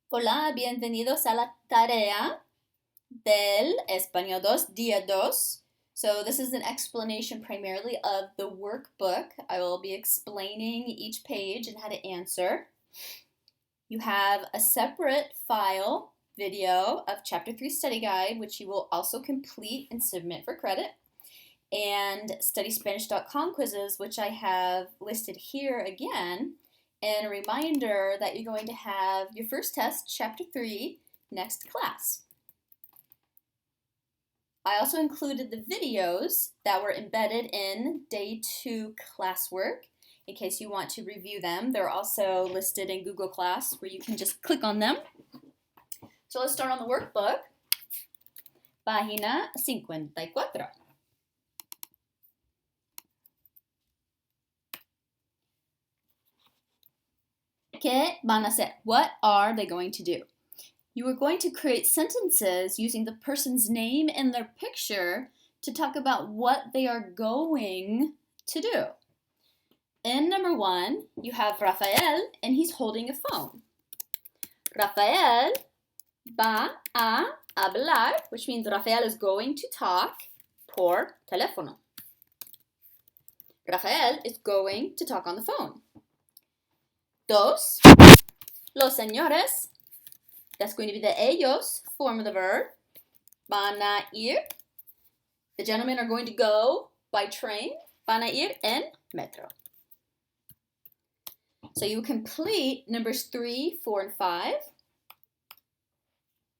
Hola, bienvenidos a la tarea del Español 2, día 2. So this is an explanation primarily of the workbook. I will be explaining each page and how to answer. You have a separate file video of Chapter 3 Study Guide, which you will also complete and submit for credit, and studyspanish.com quizzes, which I have listed here again, and a reminder that you're going to have your first test, Chapter 3, next class. I also included the videos that were embedded in Day 2 classwork in case you want to review them. They're also listed in Google Class where you can just click on them. So let's start on the workbook. Página 54. ¿Qué van a hacer? What are they going to do? You are going to create sentences using the person's name and their picture to talk about what they are going to do. In number 1, you have Rafael, and he's holding a phone. Rafael va a hablar, which means Rafael is going to talk por teléfono. Rafael is going to talk on the phone. 2, los señores. That's going to be the ellos form of the verb. Van a ir. The gentlemen are going to go by train. Van a ir en metro. So you complete numbers 3, 4, and 5.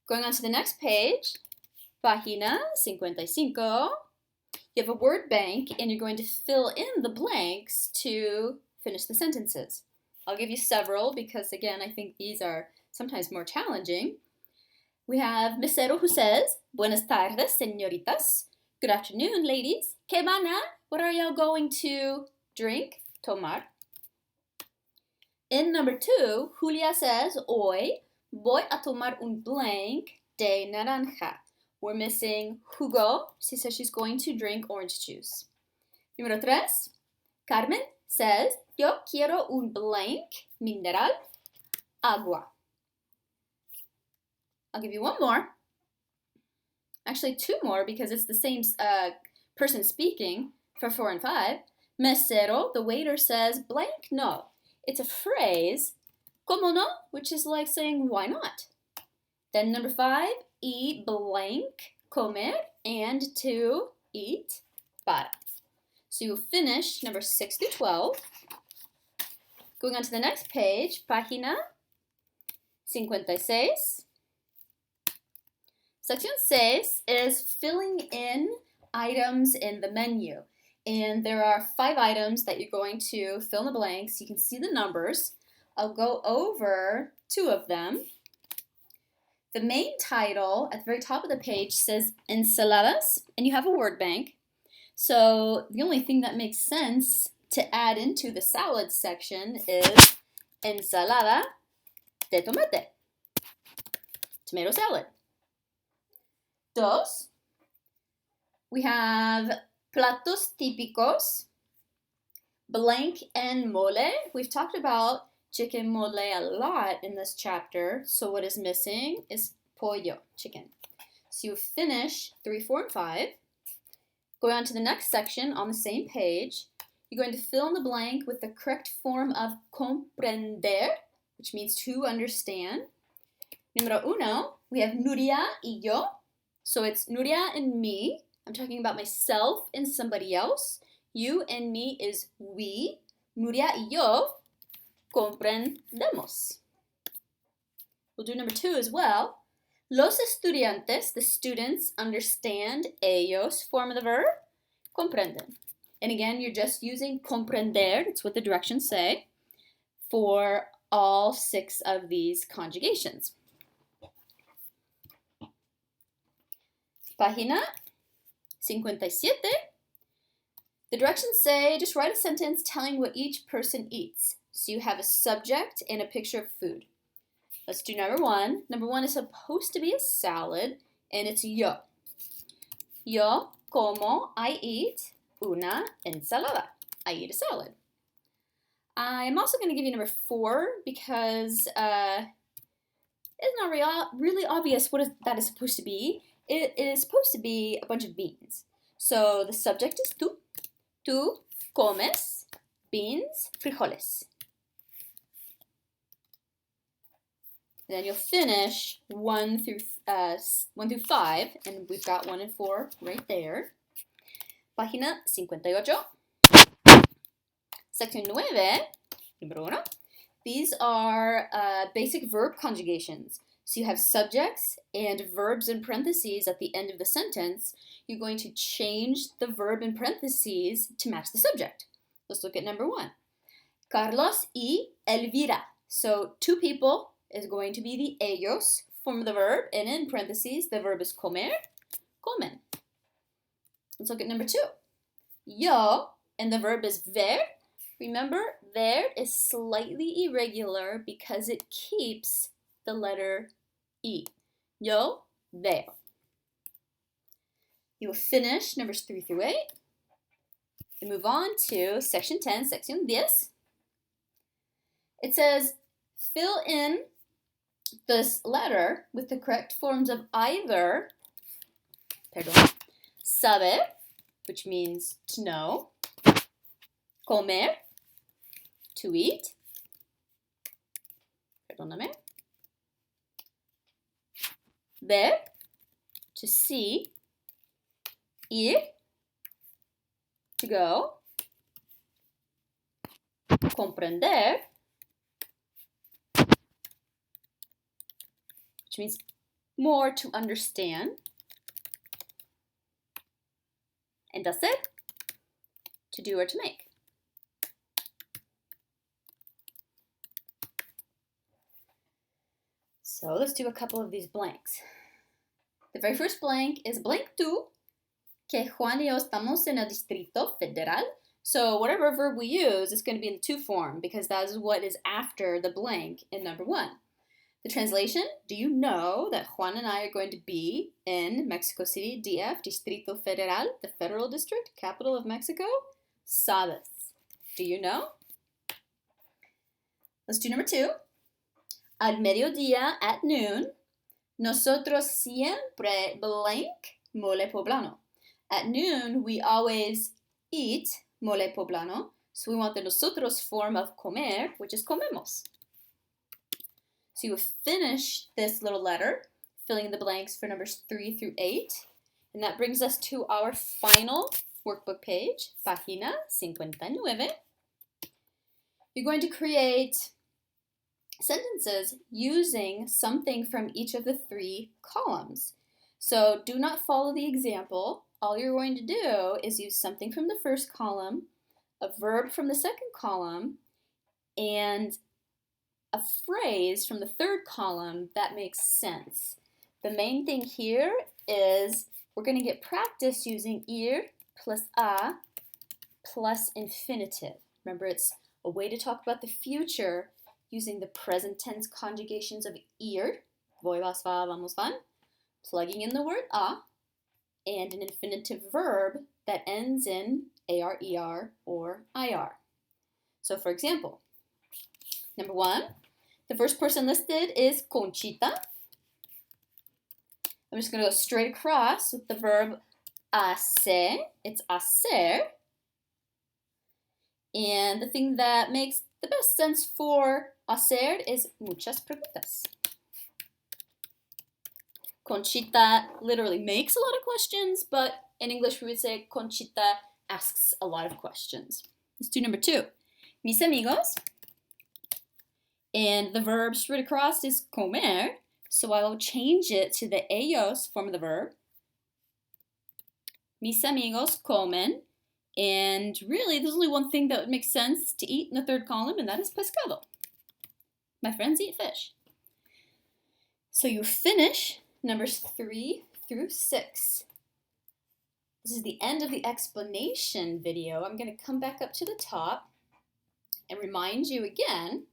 Going on to the next page, página 55. You have a word bank and you're going to fill in the blanks to finish the sentences. I'll give you several because, again, I think these are sometimes more challenging. We have mesero who says, Buenas tardes, señoritas. Good afternoon, ladies. ¿Qué van a? What are y'all going to drink? Tomar. In number 2, Julia says, Hoy voy a tomar un blank de naranja. We're missing jugo. She says she's going to drink orange juice. Número 3, Carmen says, Yo quiero un blank mineral agua. I'll give you one more. Actually, 2 more because it's the same person speaking for 4 and 5. Mesero, the waiter, says, blank no. It's a phrase, como no, which is like saying, why not? Then number 5, y blank, comer, and to eat, para. So you will finish number 6 through 12. Going on to the next page, página 56. Section 6 is filling in items in the menu. And there are 5 items that you're going to fill in the blanks. You can see the numbers. I'll go over 2 of them. The main title at the very top of the page says ensaladas, and you have a word bank. So the only thing that makes sense to add into the salad section is ensalada de tomate, tomato salad. 2, we have platos típicos, blank and mole. We've talked about chicken mole a lot in this chapter, so what is missing is pollo, chicken. So you finish 3, 4, and 5. Going on to the next section on the same page, you're going to fill in the blank with the correct form of comprender, which means to understand. Número 1, we have Nuria y yo. So it's Nuria and me. I'm talking about myself and somebody else. You and me is we. Nuria y yo comprendemos. We'll do number 2 as well. Los estudiantes, the students, understand. Ellos, form of the verb, comprenden. And again, you're just using comprender, it's what the directions say, for all 6 of these conjugations. Página 57. The directions say just write a sentence telling what each person eats. So you have a subject and a picture of food. Let's do number 1. Number 1 is supposed to be a salad, and it's yo. Yo como, I eat una ensalada. I eat a salad. I'm also going to give you number 4 because it's not really obvious what that is supposed to be. It is supposed to be a bunch of beans. So the subject is tú. Tú comes beans, frijoles. And then you'll finish 1 through 5, and we've got 1 and 4 right there. Página 58. Sección 9, número 1. These are basic verb conjugations. So you have subjects and verbs in parentheses at the end of the sentence. You're going to change the verb in parentheses to match the subject. Let's look at number 1. Carlos y Elvira. So 2 people is going to be the ellos form of the verb, and in parentheses, the verb is comer, comen. Let's look at number 2. Yo, and the verb is ver. Remember, ver is slightly irregular because it keeps the letter E. Yo veo. You will finish numbers 3 through 8. And move on to section 10, sección 10. It says, fill in this letter with the correct forms of either, saber, which means to know, comer, to eat, ver, to see, ir, to go, comprender, which means more to understand, and hacer, to do or to make. So let's do a couple of these blanks. The very first blank is blank tú, que Juan y yo estamos en el Distrito Federal. So whatever verb we use is going to be in the to form because that is what is after the blank in number 1. The translation, do you know that Juan and I are going to be in Mexico City, DF, Distrito Federal, the federal district, capital of Mexico? Sabes. Do you know? Let's do number 2. Al mediodía, at noon, nosotros siempre blank mole poblano. At noon, we always eat mole poblano, so we want the nosotros form of comer, which is comemos. So you will finish this little letter, filling the blanks for numbers 3 through 8, and that brings us to our final workbook page, página 59. You're going to create sentences using something from each of the 3 columns. So do not follow the example. All you're going to do is use something from the first column, a verb from the second column, and a phrase from the third column that makes sense. The main thing here is we're going to get practice using ir plus a plus infinitive. Remember, it's a way to talk about the future using the present tense conjugations of ir, voy, vas, va, vamos, van, plugging in the word a, and an infinitive verb that ends in ar, er, or ir. So for example, number 1, the first person listed is Conchita. I'm just going to go straight across with the verb hacer. It's hacer. And the thing that makes the best sense for hacer is muchas preguntas. Conchita literally makes a lot of questions, but in English we would say Conchita asks a lot of questions. Let's do number 2. Mis amigos. And the verb straight across is comer, so I will change it to the ellos form of the verb. Mis amigos comen. And really, there's only one thing that would make sense to eat in the third column, and that is pescado. My friends eat fish. So you finish numbers 3 through 6. This is the end of the explanation video. I'm going to come back up to the top and remind you again,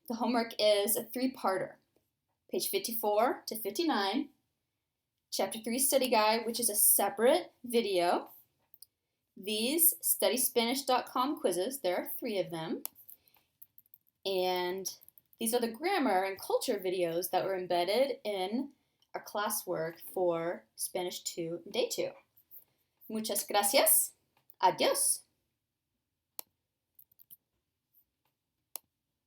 the homework is a 3-parter. Page 54 to 59, Chapter 3 study guide, which is a separate video. These studyspanish.com quizzes, there are 3 of them. And These are the grammar and culture videos that were embedded in our classwork for Spanish 2 Day 2. Muchas gracias. Adiós.